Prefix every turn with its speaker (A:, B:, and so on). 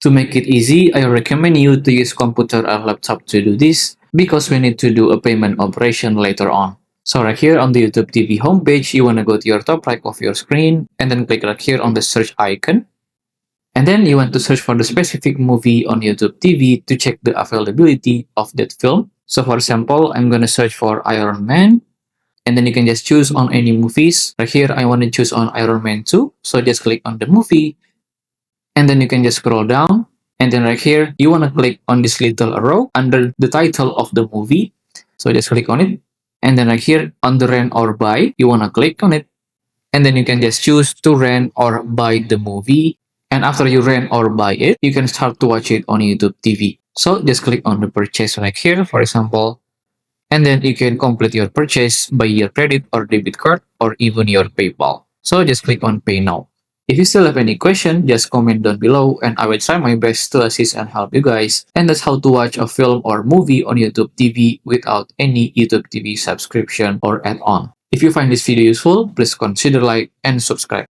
A: To make it easy, I recommend you to use computer or laptop to do this because we need to do a payment operation later on. So right here on the YouTube TV homepage, you want to go to your top right of your screen and then click right here on the search icon. And then you want to search for the specific movie on YouTube TV to check the availability of that film. So for example, I'm going to search for Iron Man. And then you can just choose on any movies. Right here, I want to choose on Iron Man 2. So just click on the movie. And then you can just scroll down. And then right here, you want to click on this little arrow under the title of the movie. So just click on it. And then right here, on the rent or buy, you want to click on it. And then you can just choose to rent or buy the movie. And after you rent or buy it, you can start to watch it on YouTube TV. So just click on the purchase right here, for example. And then you can complete your purchase by your credit or debit card or even your PayPal. So just click on pay now. If you still have any question, just comment down below and I will try my best to assist and help you guys. And that's how to watch a film or movie on YouTube TV without any YouTube TV subscription or add-on. If you find this video useful, please consider like and subscribe.